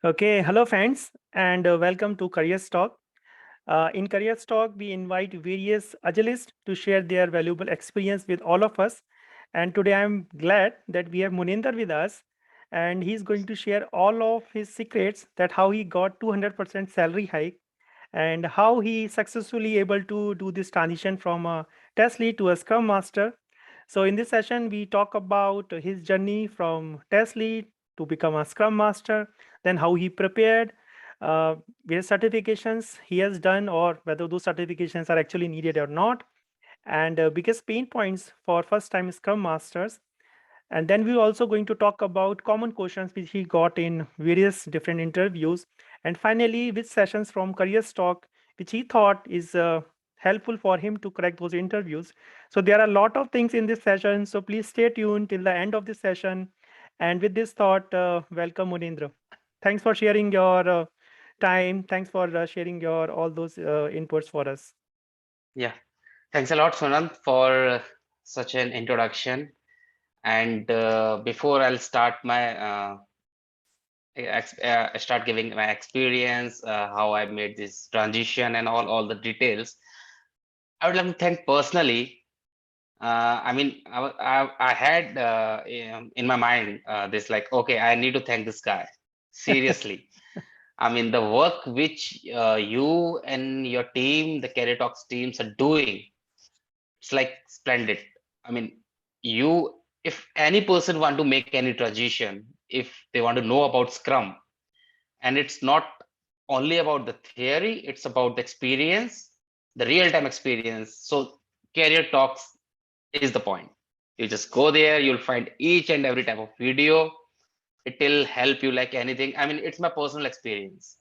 Okay, hello friends, and welcome to Career Talk. In Career Talk, we invite various agilists to share their valuable experience with all of us. And today I'm glad that we have Munendra with us, and he's going to share all of his secrets that how he got 200% salary hike and how he successfully able to do this transition from a test lead to a Scrum Master. So in this session, we talk about his journey from test lead to become a Scrum Master, then how he prepared, various certifications he has done, or whether those certifications are actually needed or not, and biggest pain points for first-time Scrum Masters. And then we're also going to talk about common questions which he got in various different interviews. And finally, which sessions from Career Talk which he thought is helpful for him to correct those interviews. So there are a lot of things in this session. So please stay tuned till the end of this session. And with this thought, welcome Munendra. Thanks for sharing your time. Thanks for sharing your all those inputs for us. Yeah, thanks a lot, Sonal, for such an introduction. And before I'll start my start giving my experience, how I made this transition, and all the details, I would like to thank personally. I had in my mind this like, okay, I need to thank this guy seriously. I mean, the work which you and your team, the Career Talks teams are doing, it's like splendid. I mean, you, if any person want to make any transition, if they want to know about Scrum, and it's not only about the theory, it's about the experience, the real-time experience. So Career Talks is the point. You just go there, you'll find each and every type of video. It will help you like anything. I mean, it's my personal experience.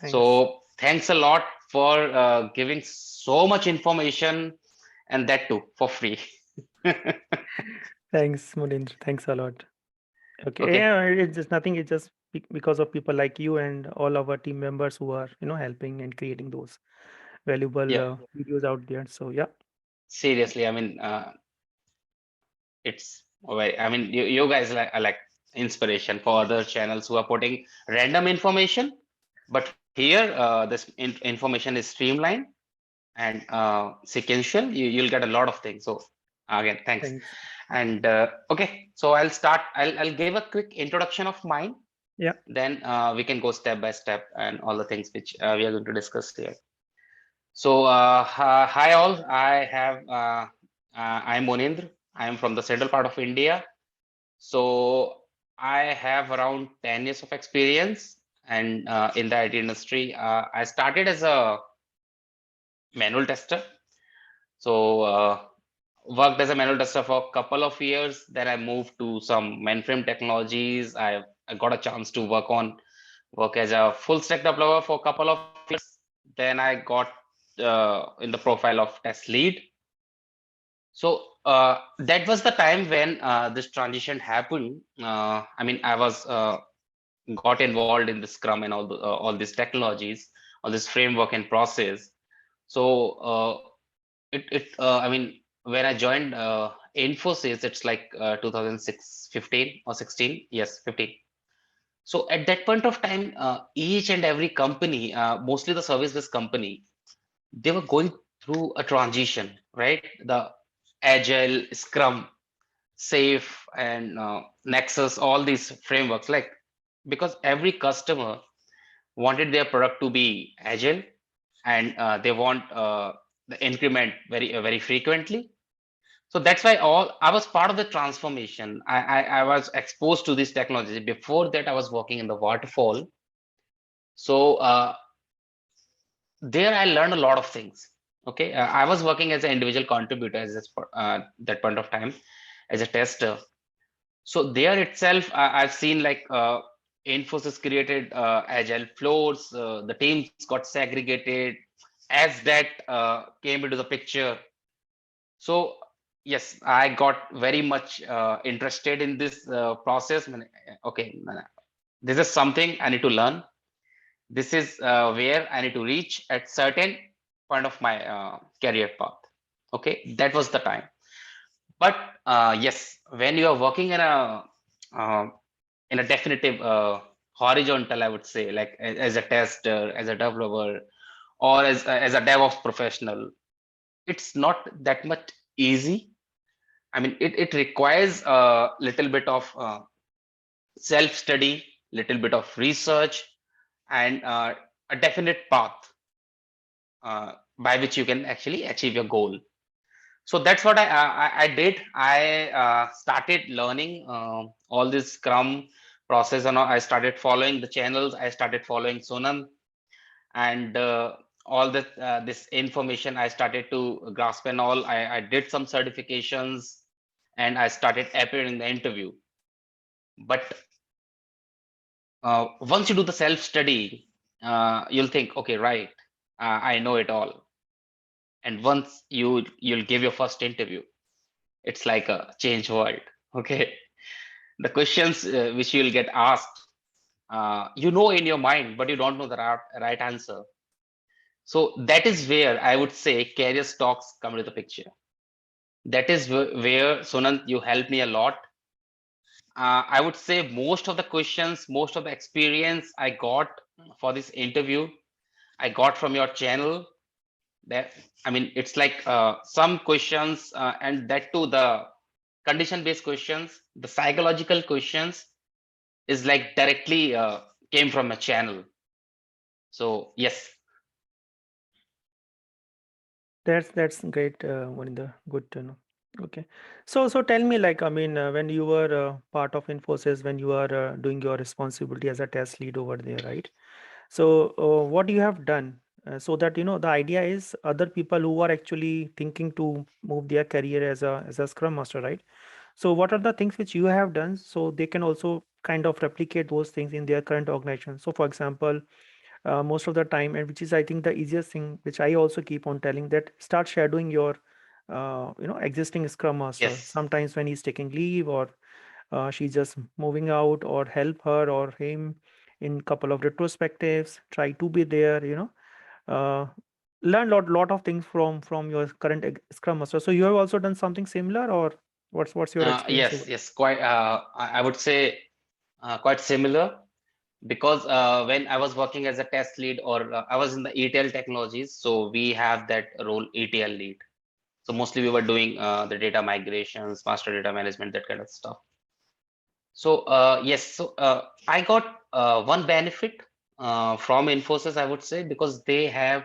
Thanks. So thanks a lot for giving so much information, and that too for free. Thanks, Munendra. Thanks a lot. Okay, Okay. yeah, it's just nothing. It's just because of people like you and all our team members who are, helping and creating those valuable Yeah. videos out there. So yeah, Seriously, I mean, it's I mean, you guys are like inspiration for other channels who are putting random information, but here this information is streamlined and sequential. You'll get a lot of things. So again, thanks. thanks. And okay, so I'll start. I'll give a quick introduction of mine. Yeah, Then we can go step by step and all the things which we are going to discuss here. So hi all. I'm Munendra. I am from the central part of India. So I have around 10 years of experience and in the IT industry. I started as a manual tester. So worked as a manual tester for a couple of years. Then I moved to some mainframe technologies. I got a chance to work as a full stack developer for a couple of years. Then I got in the profile of test lead. So that was the time when this transition happened. I mean, I was got involved in the Scrum and all these technologies, all this framework and process. So I mean, when I joined Infosys, it's like 2006, 15 or 16. Yes, 15. So at that point of time, each and every company, mostly the service-based company, they were going through a transition, right? The agile, Scrum, Safe, and Nexus, all these frameworks, like because every customer wanted their product to be agile, and they want the increment very frequently. So that's why all I was part of the transformation. I was exposed to this technology. Before that, I was working in the waterfall. So there I learned a lot of things. Okay, I was working as an individual contributor as that point of time as a tester. So there itself, I've seen like Infosys created agile floors. The teams got segregated as that came into the picture. So yes, I got very much interested in this process. Okay, this is something I need to learn. This is where I need to reach at certain point of my career path. Okay, that was the time. But yes, when you are working uh, in a definitive horizontal, I would say, like as a tester, as a developer, or as a DevOps professional. It's not that much easy. I mean, it requires a little bit of self-study, little bit of research, and a definite path by which you can actually achieve your goal. So that's what I did. I started learning all this Scrum process, and I started following the channels. I started following Sonam, and all this information I started to grasp and all. I did some certifications, and I started appearing in the interview. But once you do the self study, you'll think, okay, right, I know it all. And once you'll give your first interview, it's like a change world. Okay, the questions which you'll get asked, you know in your mind, but you don't know the right answer. So that is where I would say career stocks come into the picture. That is where, Sonant, you helped me a lot. I would say most of the questions, most of the experience I got for this interview, I got from your channel. That, I mean, it's like some questions, and that too, the condition-based questions, the psychological questions is like directly came from a channel. So yes. That's great, Munendra. Good to know. Okay. So tell me, like, I mean, when you were part of Infosys, when you are doing your responsibility as a test lead over there, right? So what you have done so that the idea is other people who are actually thinking to move their career as a Scrum Master, right? So what are the things which you have done so they can also kind of replicate those things in their current organization? So for example, most of the time, and which is I think the easiest thing, which I also keep on telling, that start shadowing your existing Scrum Master. Yes. Sometimes when he's taking leave, or she's just moving out, or help her or him in couple of retrospectives, try to be there, uh, learn lot of things from your current Scrum Master. So you have also done something similar, or what's your experience over? Yes, quite. I would say quite similar, because when I was working as a test lead, or I was in the ETL technologies, so we have that role, ETL lead. So mostly we were doing the data migrations, master data management, that kind of stuff. So yes, so I got one benefit from Infosys, I would say, because they have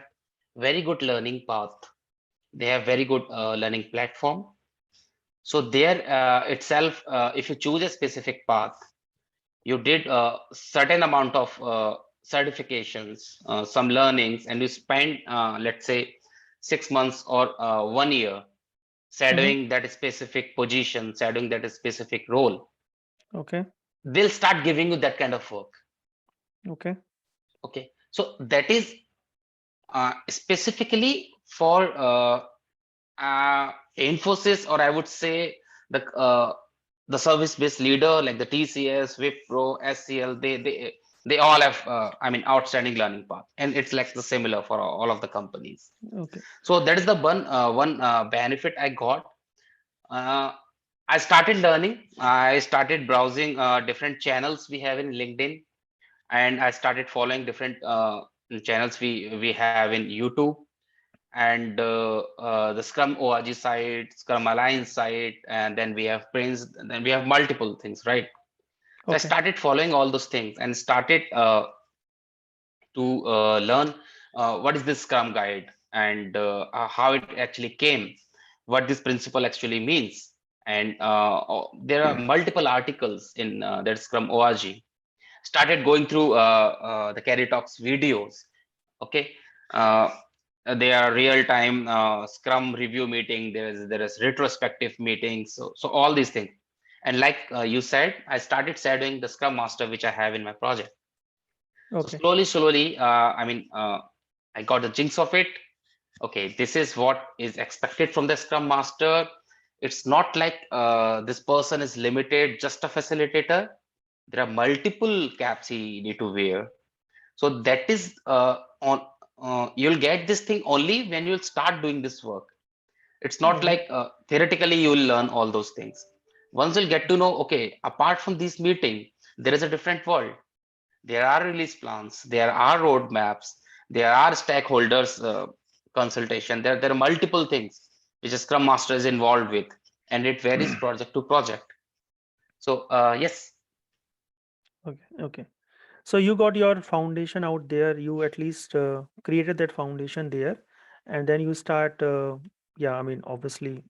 very good learning path. They have very good learning platform. So there itself, if you choose a specific path, you did a certain amount of certifications, some learnings, and you spend, let's say, 6 months or 1 year Mm-hmm. shadowing that specific position, shadowing that specific role. Okay. They'll start giving you that kind of work. Okay. Okay, so that is specifically for Infosys, or I would say the service-based leader like the TCS, Wipro, SCL. They all have, I mean, outstanding learning path, and it's like the similar for all of the companies. Okay. So that is the one benefit I got. Uh, I started learning. I started browsing different channels we have in LinkedIn, and I started following different channels we have in YouTube, and the Scrum ORG site, Scrum Alliance site, and then we have Prince, and then we have multiple things, right? So I Okay. started following all those things and started to learn what is this Scrum guide, and how it actually came, what this principle actually means. And there are multiple articles in that Scrum ORG. Started going through the Carry Talks videos. Okay. uh, they are real time Scrum review meeting. There is retrospective meetings, so all these things. And like you said, I started shadowing the Scrum Master which I have in my project. So Okay. slowly, I mean, I got the jinx of it. Okay, this is what is expected from the Scrum Master. It's not like this person is limited, just a facilitator. There are multiple caps he need to wear. So that is on you'll get this thing only when you'll start doing this work. It's not Mm-hmm. like theoretically you will learn all those things. Once you'll get to know, okay, apart from this meeting, there is a different world. There are release plans, there are roadmaps, there are stakeholders consultation. There are multiple things which a Scrum Master is involved with, and it varies project to project. So yes, Okay, okay. So you got your foundation out there. You at least created that foundation there, and then you start. Yeah, I mean, obviously,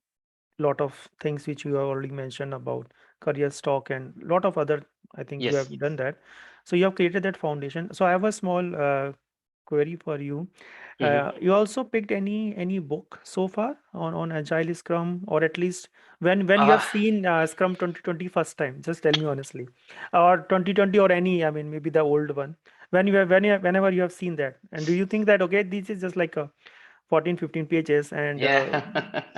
lot of things which you have already mentioned about career stock and lot of other. I think you yes. have done that. So you have created that foundation. So I have a small query for you. Mhm. You also picked any book so far on Agile Scrum, or at least when you Uh, have seen Scrum 2020 first time? Just tell me honestly, or 2020 or any. I mean, maybe the old one. Whenever you have seen that, and do you think that okay, this is just like a 14, 15 pages, and yeah.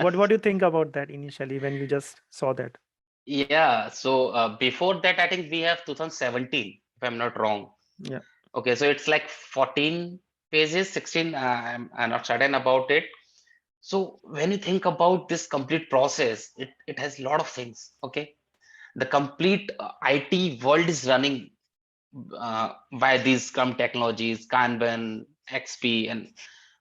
what do you think about that initially when you just saw that? Yeah, so before that, I think we have 2017, if I'm not wrong. Yeah. Okay, so it's like 14 pages, 16. I'm not certain about it. So when you think about this complete process, it has a lot of things. Okay, the complete IT world is running by these Scrum technologies, Kanban, XP, and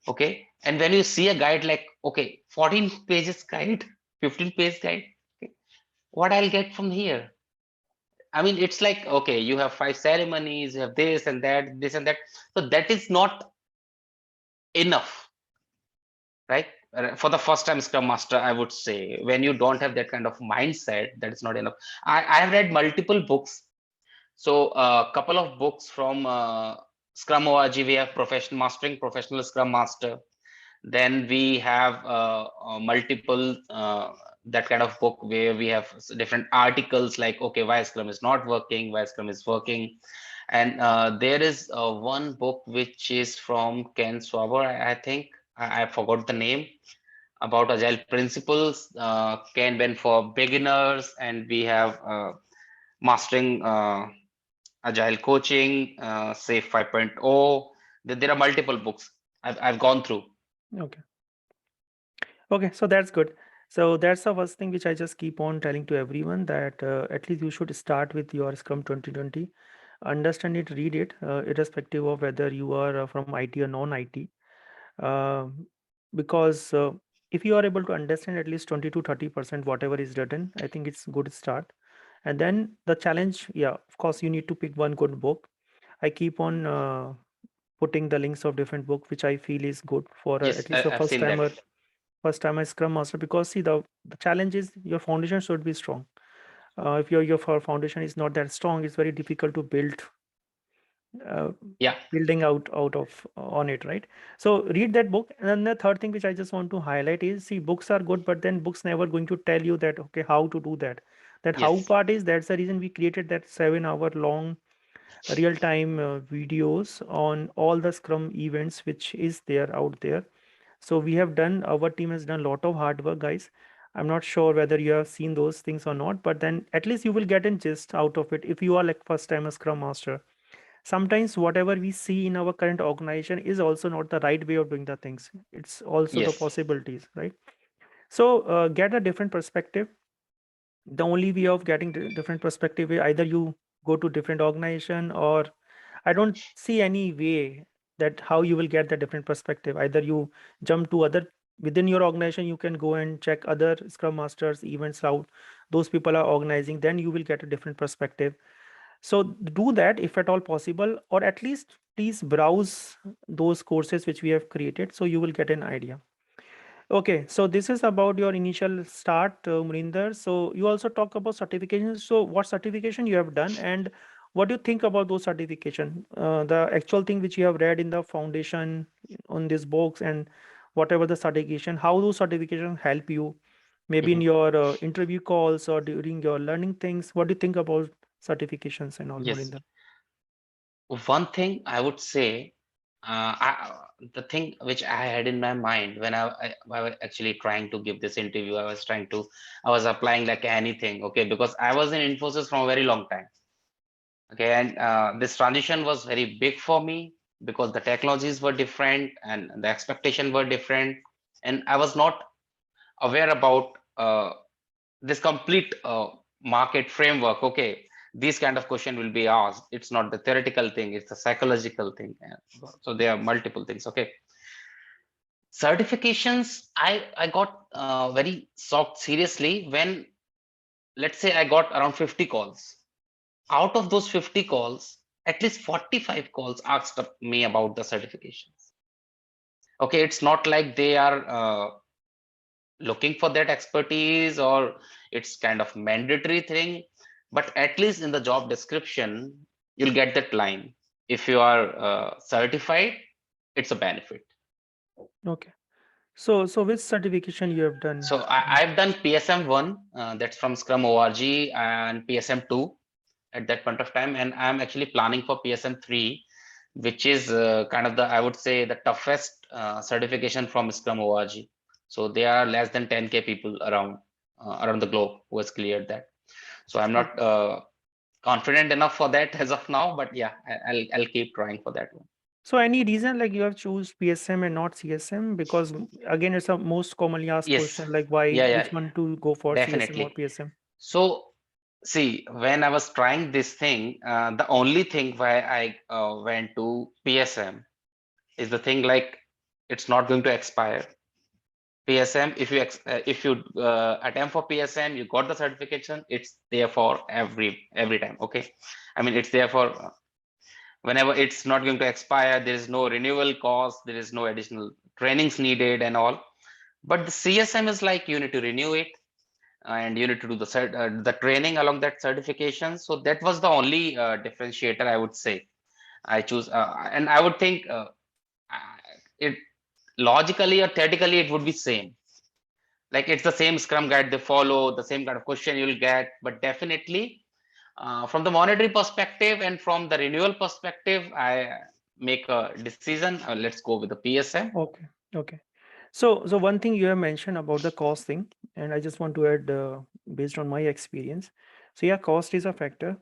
okay. And when you see a guide like okay, 14 pages guide, 15-page guide, okay, what I'll get from here? I mean, it's like, okay, you have 5 ceremonies, you have this and that, this and that. So that is not enough, right? For the first time Scrum Master, I would say, when you don't have that kind of mindset, that is not enough. I have read multiple books. So a couple of books from Scrum ORG, we have Professional Mastering Professional Scrum Master. Then we have multiple that kind of book where we have different articles like okay, why Scrum is not working, why Scrum is working. And there is one book which is from Ken Swaber, I think. I forgot the name, about agile principles, Kanban for beginners, and we have mastering agile coaching, Safe 5.0. There are multiple books I've gone through. Okay. Okay, so that's good. So that's the first thing which I just keep on telling to everyone, that at least you should start with your Scrum 2020, understand it, read it, irrespective of whether you are from IT or non-IT. Um, because if you are able to understand at least 20 to 30% whatever is written, I think it's good start. And then the challenge, yeah, of course, you need to pick one good book. I keep on putting the links of different book which I feel is good for Yes, at least the I've first seen that. timer, first time as Scrum Master. Because see, the challenge is your foundation should be strong. If your foundation is not that strong, it's very difficult to uh, Yeah. building out of on it, right? So read that book. And then the third thing which I just want to highlight is, see, books are good, but then books never going to tell you that okay, how to do that. That how Yes. part is, that's the reason we created that 7 hour long real time videos on all the Scrum events which is there out there. So we have done, our team has done a lot of hard work, guys. I'm not sure whether you have seen those things or not, but then at least you will get a gist out of it if you are like first time a Scrum Master. Sometimes whatever we see in our current organization is also not the right way of doing the things. It's also the Yes. possibilities, right? So get a different perspective. The only way of getting different perspective is either you go to different organization, or I don't see any way that how you will get the different perspective. Either you jump to other, within your organization you can go and check other Scrum Masters events out, those people are organizing, then you will get a different perspective. So do that if at all possible, or at least please browse those courses which we have created, so you will get an idea. Okay, so this is about your initial start, Murinder. So you also talk about certifications. So what certification you have done, and what do you think about those certification? The actual thing which you have read in the foundation on these books, and whatever the certification, how those certifications help you, maybe in Mhm. your interview calls or during your learning things. What do you think about certifications and all, Yes. Murinder? One thing I would say, the thing which I had in my mind when I was actually trying to give this interview, I was applying like anything, okay, because I was in Infosys from a very long time. Okay, and this transition was very big for me because the technologies were different and the expectation were different, and I was not aware about this complete market framework. Okay, these kind of question will be asked. It's not the theoretical thing, it's the psychological thing. So there are multiple things. Okay, certifications, I got very shocked seriously when, let's say, I got around 50 calls. Out of those 50 calls, at least 45 calls asked me about the certifications. Okay, it's not like they are looking for that expertise or it's kind of mandatory thing, but at least in the job description you'll get that line. If you are certified, it's a benefit. Okay. So which certification you have done? So I've done PSM1, that's from Scrum org, and PSM2 at that point of time, and I'm actually planning for PSM3, which is kind of the, I would say, the toughest certification from Scrum org. So there are less than 10K people around the globe who has cleared that. So I'm not Okay. confident enough for that as of now, but yeah, I'll keep trying for that one. So any reason like you have choose PSM and not CSM? Because again, it's a most commonly asked Yes, question, like why, yeah, which yeah, one to go for, CSM or definitely. PSM? So see, when I was trying this thing, the only thing why I went to PSM is the thing like it's not going to expire. PSM, if you attempt for PSM, you got the certification. It's there for every time. Okay, I mean it's there for whenever, it's not going to expire. There is no renewal cost. There is no additional trainings needed and all. But the CSM is like you need to renew it and you need to do the training along that certification. So that was the only differentiator I would say. I choose, and I would think it logically or theoretically it would be same. Like it's the same Scrum guide they follow, the same kind of question you'll get, but definitely from the monetary perspective and from the renewal perspective, I make a decision. Let's go with the PSM. Okay. Okay. So one thing you have mentioned about the cost thing, and I just want to add based on my experience. So yeah, cost is a factor.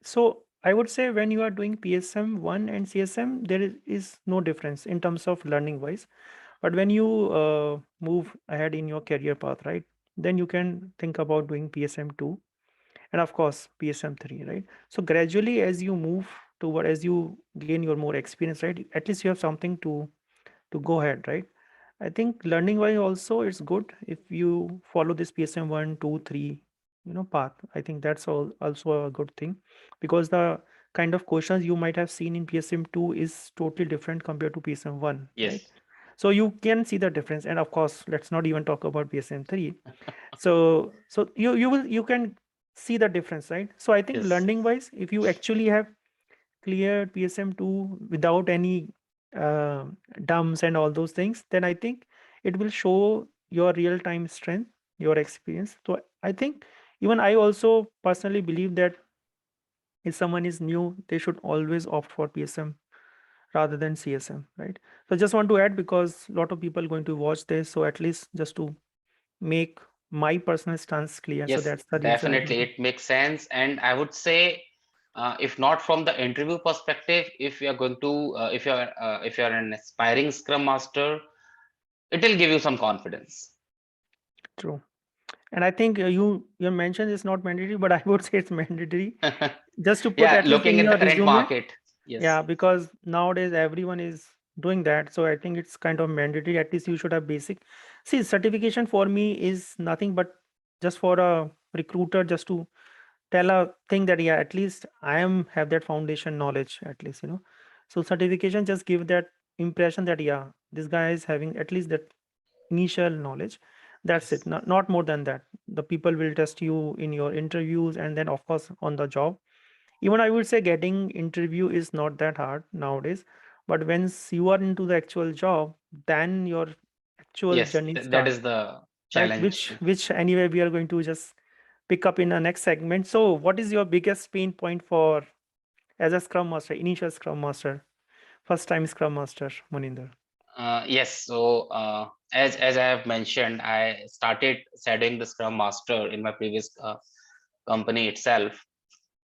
So I would say when you are doing PSM one and CSM, there is no difference in terms of learning wise. But when you move ahead in your career path, right, then you can think about doing PSM two and of course PSM three, right? So gradually, as you move toward, as you gain your more experience, right, at least you have something to go ahead, right? I think learning wise also it's good if you follow this PSM one, two, three, path. I think that's all also a good thing because the kind of questions you might have seen in PSM two is totally different compared to PSM one, right? Yes, So you can see the difference, and of course, let's not even talk about PSM three. So you can see the difference, right? So I think yes, learning wise, if you actually have clear PSM2 without any uh, dumps and all those things, then I think it will show your real time strength, your experience. So I think even I also personally believe that if someone is new, they should always opt for PSM rather than CSM, right? So just want to add because a lot of people going to watch this, so at least just to make my personal stance clear. So yes, that's the reason I definitely. think. It makes sense. And I would say, if not from the interview perspective, if you are going to, if you are an aspiring Scrum Master, it will give you some confidence. True. And I think you mentioned it's not mandatory, but I would say it's mandatory just to put Yeah, at least looking in at the your current resume. market. Yes, Yeah, because nowadays everyone is doing that. So I think it's kind of mandatory. At least you should have basic. See, certification for me is nothing but just for a recruiter just to tell a thing that yeah, at least I am have that foundation knowledge at least. So certification just give that impression that yeah, this guy is having at least that initial knowledge. That's it, yes, not more than that. The people will test you in your interviews and then of course on the job. Even I would say getting interview is not that hard nowadays, but once you are into the actual job, then your actual yes. journey That start, is the right? challenge. Which anyway we are going to just pick up in the next segment. So what is your biggest pain point for as a scrum master, initial scrum master, first time scrum master, Muninder? Yes. So as I have mentioned, I started shadowing the Scrum Master in my previous company itself.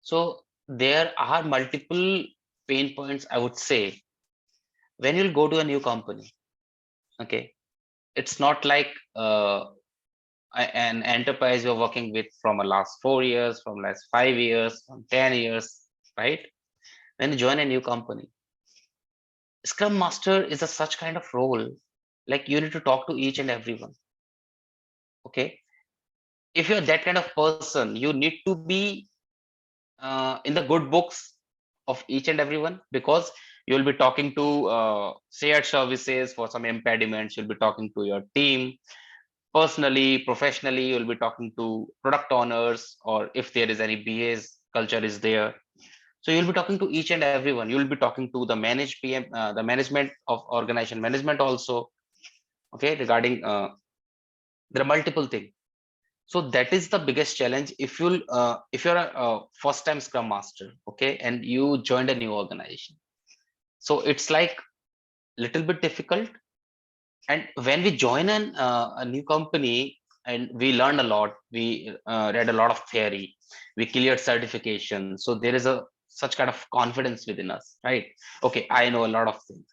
So there are multiple pain points, I would say, when you'll go to a new company. Okay, it's not like an enterprise you're working with from a last 4 years, from last 5 years, from 10 years, right? When you join a new company, Scrum Master is a such kind of role. Like you need to talk to each and everyone. Okay. If you're that kind of person, you need to be in the good books of each and everyone, because you'll be talking to shared services for some impediments. You'll be talking to your team personally, professionally. You'll be talking to product owners, or if there is any BAs culture is there. So you'll be talking to each and everyone. You'll be talking to the managed PM, the management of organization management also. Okay, regarding there are multiple things. So that is the biggest challenge if you're a first time Scrum Master, okay, and you joined a new organization. So it's like little bit difficult. And when we join a new company, and we learned a lot, we read a lot of theory, we cleared certification. So there is a such kind of confidence within us, right? Okay, I know a lot of things.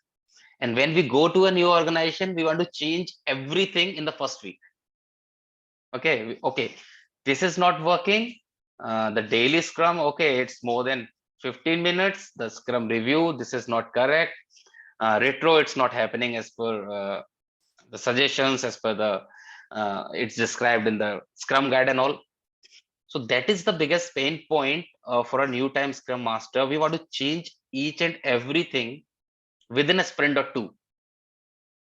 And when we go to a new organization, we want to change everything in the first week. Okay, okay, this is not working. The daily scrum, okay, it's more than 15 minutes. The scrum review, this is not correct. Retro, it's not happening as per the suggestions, as per the it's described in the scrum guide and all. So that is the biggest pain point for a new time scrum master. We want to change each and everything within a sprint or two.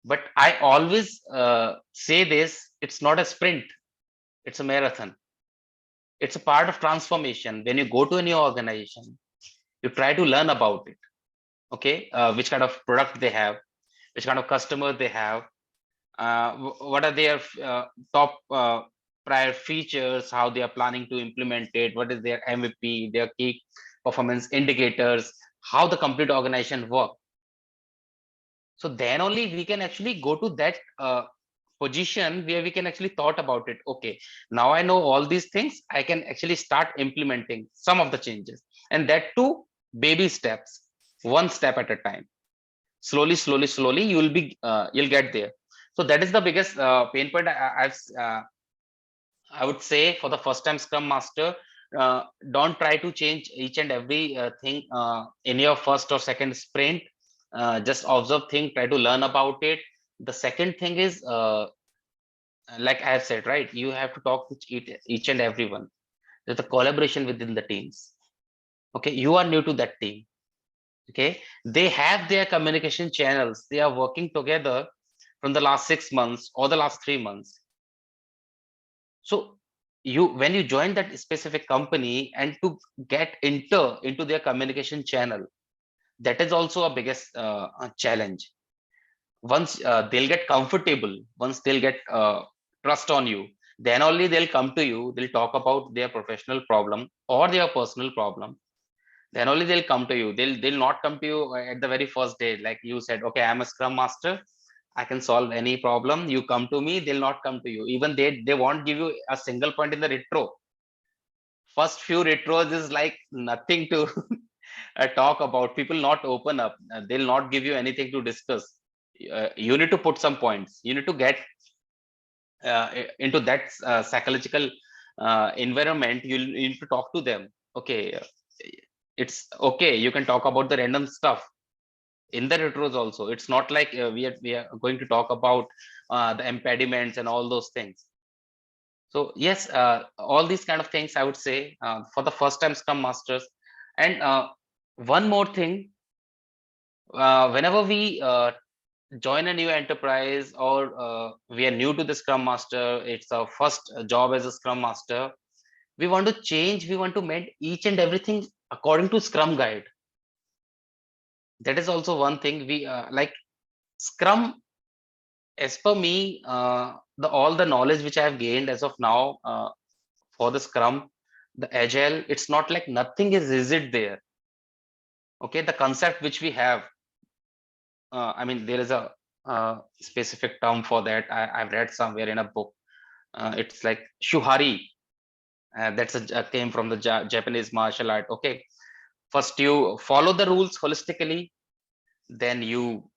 But I always say this, it's not a sprint, it's a marathon. It's a part of transformation. When you go to a new organization, you try to learn about it. Okay, which kind of product they have, which kind of customer they have, what are their top prior features, how they are planning to implement it, what is their MVP, their key performance indicators, how the complete organization work. So then only we can actually go to that position where we can actually thought about it. Okay, now I know all these things, I can actually start implementing some of the changes, and that too baby steps, one step at a time. Slowly, slowly, slowly, you'll get there. So that is the biggest pain point I would say for the first time Scrum Master. Don't try to change each and every thing in your first or second sprint. Just observe thing, try to learn about it. The second thing is, like I have said, right? You have to talk to each and everyone. There's a collaboration within the teams. Okay, you are new to that team. Okay, they have their communication channels. They are working together from the last 6 months or the last 3 months. So you, when you join that specific company and to get into their communication channel, that is also a biggest challenge. Once they'll get comfortable, once they'll get trust on you, then only they'll come to you, they'll talk about their professional problem or their personal problem. Then only they'll come to you. They'll not come to you at the very first day, like you said, okay, I'm a Scrum Master, I can solve any problem, you come to me. They'll not come to you. Even they won't give you a single point in the retro. First few retros is like nothing to talk about. People not open up. They'll not give you anything to discuss. You need to put some points. You need to get into that psychological environment. You need to talk to them. Okay, it's okay. You can talk about the random stuff in the retros also. It's not like we are going to talk about the impediments and all those things. So yes, all these kind of things I would say for the first time Scrum Masters. And one more thing, whenever we join a new enterprise, or we are new to the Scrum Master, it's our first job as a Scrum Master, we want to change, we want to make each and everything according to Scrum guide. That is also one thing we like. Scrum, as per me, the all the knowledge which I have gained as of now, for the Scrum, the agile, it's not like nothing is rigid there. Okay, the concept which we have, I mean, there is a specific term for that. I've read somewhere in a book. It's like shuhari. That's came from the Japanese martial art. Okay, first you follow the rules holistically, then you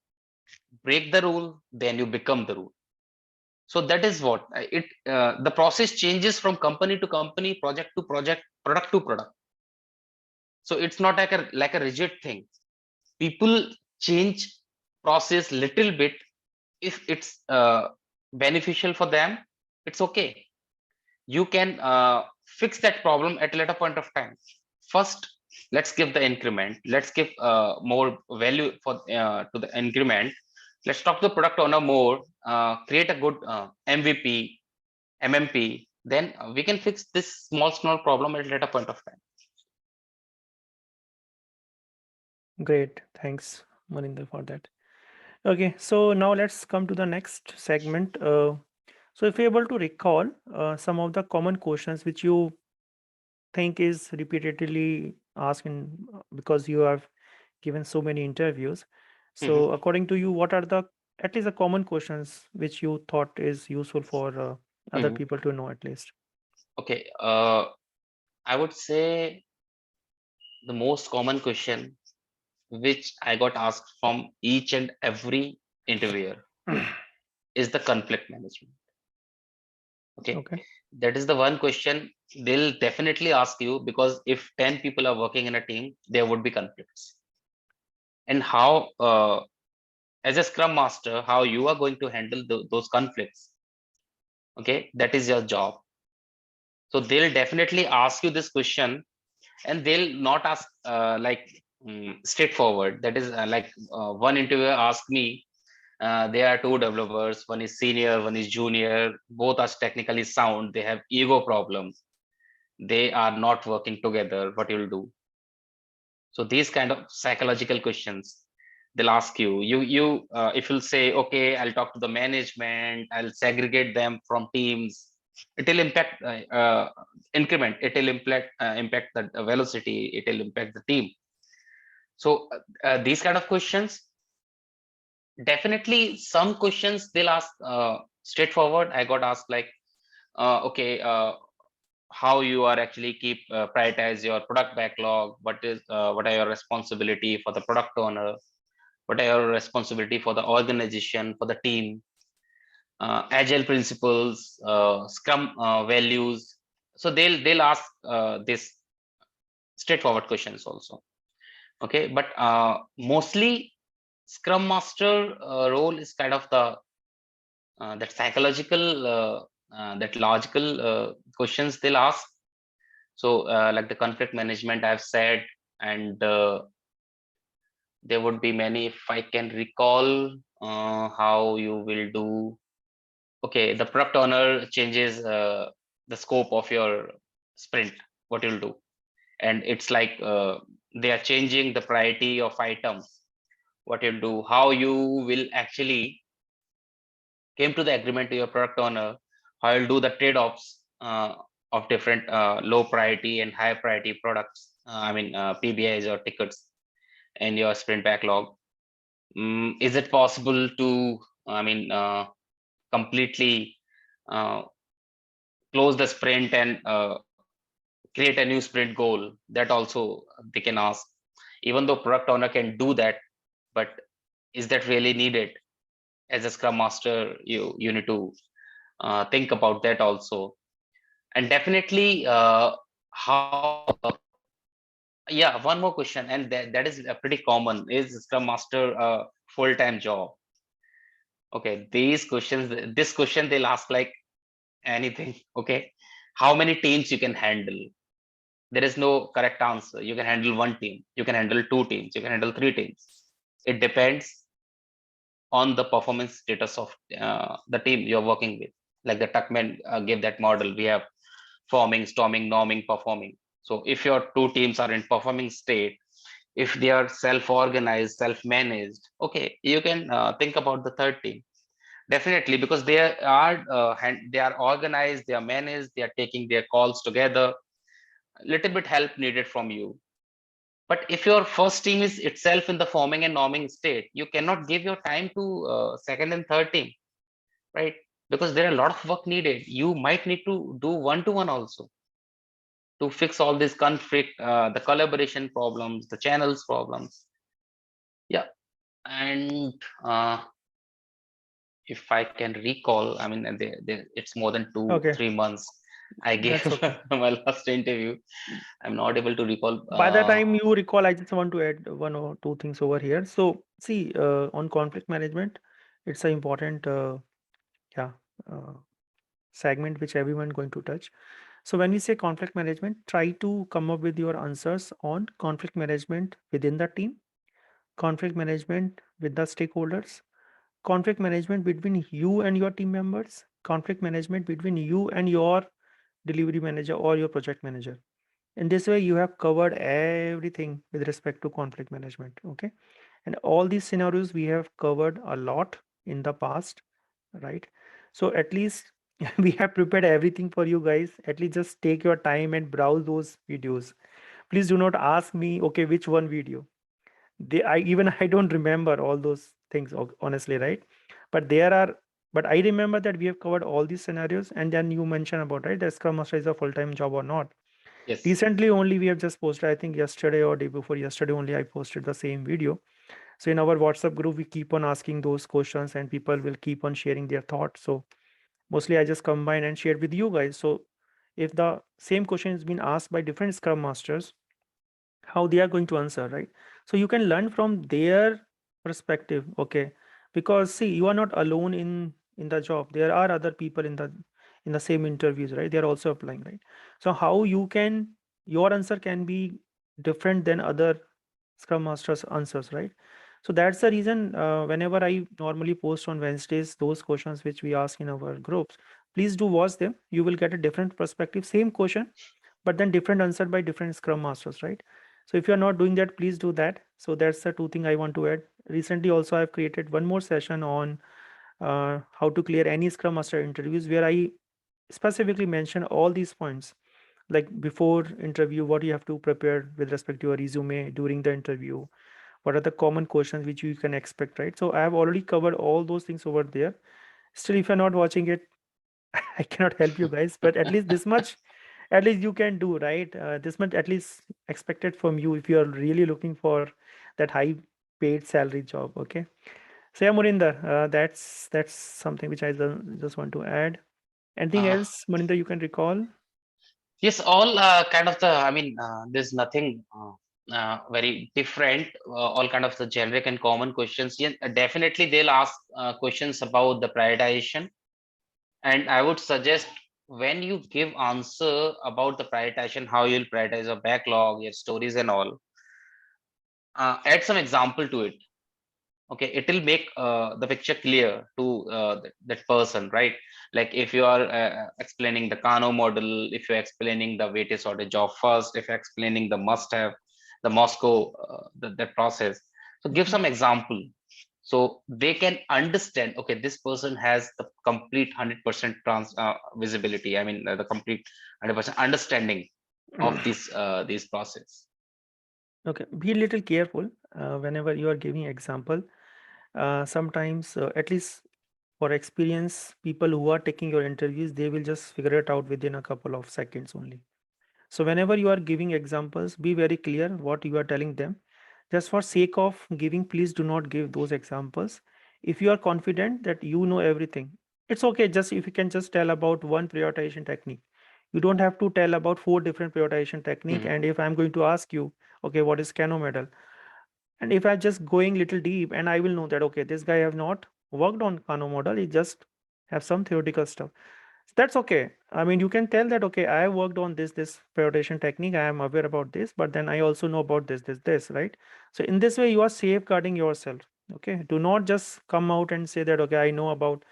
break the rule, then you become the rule. So that is what it the process changes from company to company, project to project, product to product. So it's not like a rigid thing. People change process little bit. If it's beneficial for them, it's okay. You can fix that problem at a later point of time. First, let's give the increment, let's give more value for to the increment. Let's talk to the product owner more, create a good MVP, mmp, then we can fix this small problem at a later point of time. Great. Thanks, Maninder, for that. Okay, so now let's come to the next segment. So if you're able to recall some of the common questions which you think is repeatedly asked in because you have given so many interviews. So Mhm. according to you, what are the at least the common questions which you thought is useful for other Mhm. people to know at least? Okay, I would say the most common question which I got asked from each and every interviewer is the conflict management. Okay, Okay. that is the one question they'll definitely ask you, because if 10 people are working in a team, there would be conflicts. And how, as a scrum master, how you are going to handle those conflicts. Okay, that is your job. So they'll definitely ask you this question, and they'll not ask straightforward. That is one interviewer asked me, there are two developers, one is senior, one is junior, both are technically sound, they have ego problems, they are not working together, what you'll do? So these kind of psychological questions they'll ask you. If you'll say, okay, I'll talk to the management, I'll segregate them from teams, it will impact increment, it will impact the velocity, it will impact the team. So these kind of questions, definitely some questions they'll ask straightforward. I got asked like, okay, how you are actually keep prioritize your product backlog, what are your responsibility for the product owner, what are your responsibility for the organization, for the team, agile principles, scrum values. So they'll ask this straightforward questions also. Okay, but mostly scrum master role is kind of the that psychological that logical questions they'll ask. So like the conflict management I've said, and there would be many if I can recall. How you will do. Okay, the product owner changes the scope of your sprint, what you'll do. And it's like they are changing the priority of items, what you'll do, how you will actually came to the agreement to your product owner, how you'll do the trade-offs of different low priority and high priority products, PBIs or tickets in your sprint backlog. Is it possible to, completely uh, close the sprint and create a new sprint goal? That also they can ask. Even though product owner can do that, but is that really needed? As a scrum master, you need to think about that also. And definitely how yeah, one more question, and that is pretty common: is scrum master a full-time job? Okay, this question they'll ask like anything. Okay, how many teams you can handle? There is no correct answer. You can handle one team, you can handle two teams, you can handle three teams. It depends on the performance status of the team you're working with. Like the Tuckman gave that model. We have forming, storming, norming, performing. So if your two teams are in performing state, if they are self-organized, self-managed, okay, you can think about the third team. Definitely, because they are organized, they are managed, they are taking their calls together. Little bit help needed from you. But if your first team is itself in the forming and norming state, you cannot give your time to second and third team, right? Because there are a lot of work needed. You might need to do one-to-one also to fix all this conflict, the collaboration problems, the channels problems. Yeah, and if I can recall, I mean, it's more than two, Okay, 3 months. I gave that's okay. my last interview. I'm not able to recall. By the time you recall, I just want to add one or two things over here. So, see, on conflict management, it's an important, yeah, uh, segment which everyone going to touch. So, when we say conflict management, try to come up with your answers on conflict management within the team, conflict management with the stakeholders, conflict management between you and your team members, conflict management between you and your delivery manager or your project manager. In this way, you have covered everything with respect to conflict management. Okay. And all these scenarios we have covered a lot in the past, right? So at least we have prepared everything for you guys. At least just take your time and browse those videos. Please do not ask me, okay, which one video. I even I don't remember all those things honestly, right? But there are, but I remember that we have covered all these scenarios. And then you mentioned about, right, the Scrum Master is a full-time job or not. yes, Recently only we have just posted, I think yesterday or day before yesterday only I posted the same video. So in our WhatsApp group, we keep on asking those questions and people will keep on sharing their thoughts. So mostly I just combine and share with you guys. So if the same question is being asked by different Scrum Masters, how they are going to answer, right? So you can learn from their perspective. Okay, because see, you are not alone in the job. There are other people in the same interviews, right? They are also applying, right? So how you can, your answer can be different than other Scrum Masters answers, right? So that's the reason, whenever I normally post on Wednesdays those questions which we ask in our groups, please do watch them. You will get a different perspective, same question, but then different answer by different Scrum Masters, right? So if you're not doing that, please do that. So that's the two thing I want to add. Recently also I've created one more session on how to clear any Scrum Master interviews, where I specifically mention all these points, like before interview, what you have to prepare with respect to your resume during the interview, what are the common questions which you can expect, right? So I have already covered all those things over there. Still, if you're not watching it, I cannot help you guys, but at least this much, at least you can do, right? This much at least expected from you if you are really looking for that high paid salary job. Okay. So yeah, Murinder, that's something which I just want to add. Anything uh, else, Murinder, you can recall? yes, all kind of the. I mean, there's nothing very different. All kind of the generic and common questions. Yeah, definitely they'll ask questions about the prioritization, and I would suggest when you give answer about the prioritization, how you'll prioritize your backlog, your stories, and all. Add some example to it. Okay, it will make the picture clear to that person, right? Like if you are explaining the Kano model, if you're explaining the weighted sorted job first, if you're explaining the must have, the Moscow, that process. So give Mhm. some example so they can understand, okay, this person has the complete 100% visibility, I mean the complete 100% understanding of this process. Okay, be a little careful whenever you are giving example. Sometimes, at least for experience, people who are taking your interviews, they will just figure it out within a couple of seconds only. So whenever you are giving examples, be very clear what you are telling them. Just for sake of giving, please do not give those examples. If you are confident that you know everything, it's okay. Just if you can just tell about one prioritization technique. You don't have to tell about four different prioritization technique. Mhm. And if I'm going to ask you, okay, what is Kano medal? And if I just going little deep and I will know that, okay, this guy have not worked on Kano model, he just have some theoretical stuff. That's okay. I mean, you can tell that, okay, I worked on this prioritization technique. I am aware about this, but then I also know about this, right? So in this way, you are safeguarding yourself. Okay. Do not just come out and say that, okay, I know about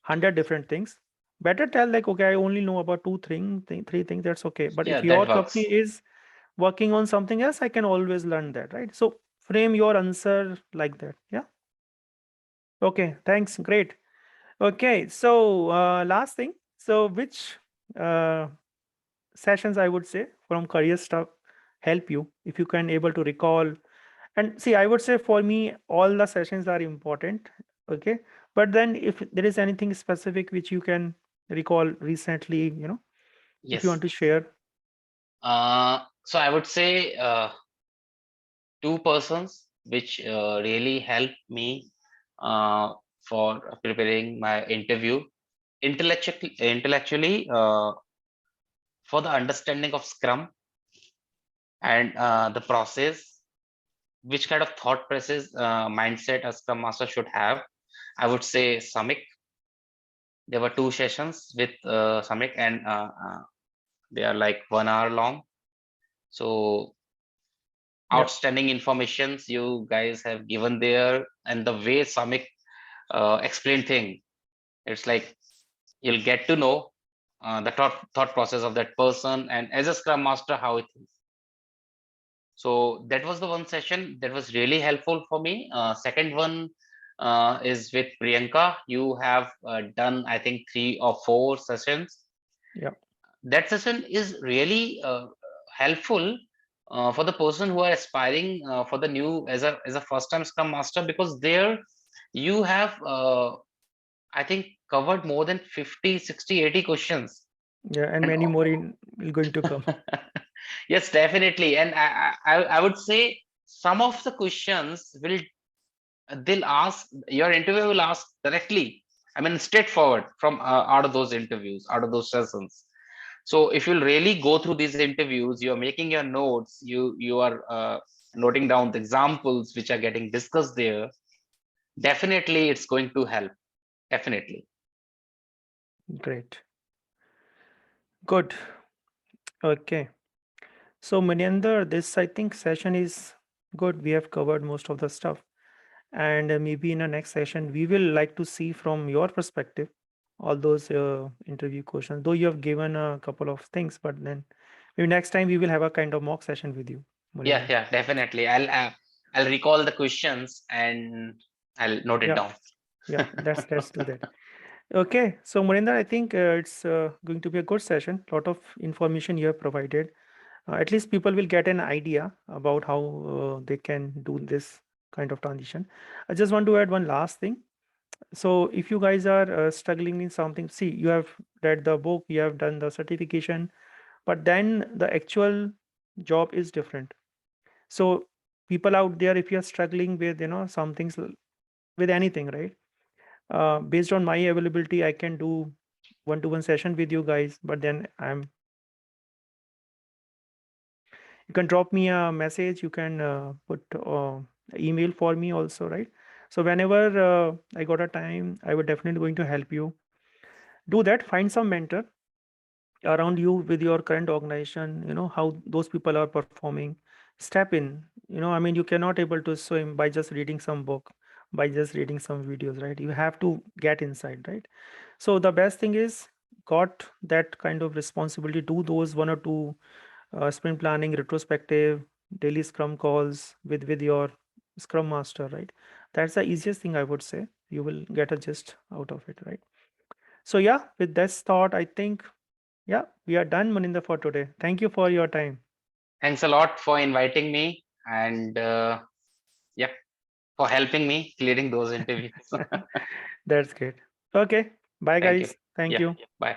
100 different things. Better tell like, okay, I only know about three things. That's okay. But Yeah, if your that company works. is working on something else, I can always learn that, right? So frame your answer like that. Yeah. Okay. Thanks. Great. Okay. So last thing. So which uh, sessions I would say from career stuff help you if you can able to recall? And see, I would say for me all the sessions are important. Okay, but then if there is anything specific which you can recall recently, if you want Yes. to share. So I would say two persons which really helped me. for preparing my interview intellectually for the understanding of Scrum and the process, which kind of thought process mindset a Scrum Master should have. I would say Samik. There were two sessions with Samik, and they are like 1 hour long. So Yep. outstanding informations you guys have given there, and the way Samik explained thing, it's like you'll get to know the thought process of that person, and as a Scrum Master, how it is. So that was the one session that was really helpful for me. Second one is with Priyanka. You have done, I think, 3 or 4 sessions. Yep. That session is really helpful for the person who are aspiring for the new as a first time Scrum Master, because there you have I think covered more than 50, 60, 80 questions. Yeah, and And many more in going to come. yes, definitely. And I would say some of the questions will they'll ask, your interviewer will ask directly. I mean, straightforward from out of those interviews, out of those sessions. So if you'll really go through these interviews, you're making your notes, you are noting down the examples which are getting discussed there. Definitely, it's going to help. Definitely. Great. Good. Okay. So Munendra, this I think session is good. We have covered most of the stuff. And maybe in the next session, we will like to see from your perspective all those interview questions. Though you have given a couple of things, but then maybe next time we will have a kind of mock session with you, Yeah, Munendra. yeah, definitely. I'll recall the questions and I'll note it Yeah, down. yeah. Let's do that. Okay, so Munendra, I think it's going to be a good session. Lot of information you have provided. At least people will get an idea about how they can do this kind of transition. I just want to add one last thing. So if you guys are struggling in something, see, you have read the book, you have done the certification, but then the actual job is different. So people out there, if you are struggling with, some things with anything, right? Based on my availability, I can do one-to-one session with you guys, but then you can drop me a message, you can put email for me also, right? So whenever I got a time, I would definitely going to help you do that. Find some mentor around you with your current organization, how those people are performing. Step in. I mean, you cannot able to swim by just reading some book, by just reading some videos, right? You have to get inside, right? So the best thing is, got that kind of responsibility, do those 1 or 2 sprint planning, retrospective, daily scrum calls with your scrum master, right? That's the easiest thing, I would say. You will get a gist out of it, right? So yeah, with this thought, I think, yeah, we are done, Maninda, for today. Thank you for your time. Thanks a lot for inviting me, and yep, for helping me clearing those interviews. That's great. Okay. Bye, Thank you. guys. Thank Yeah, you. bye.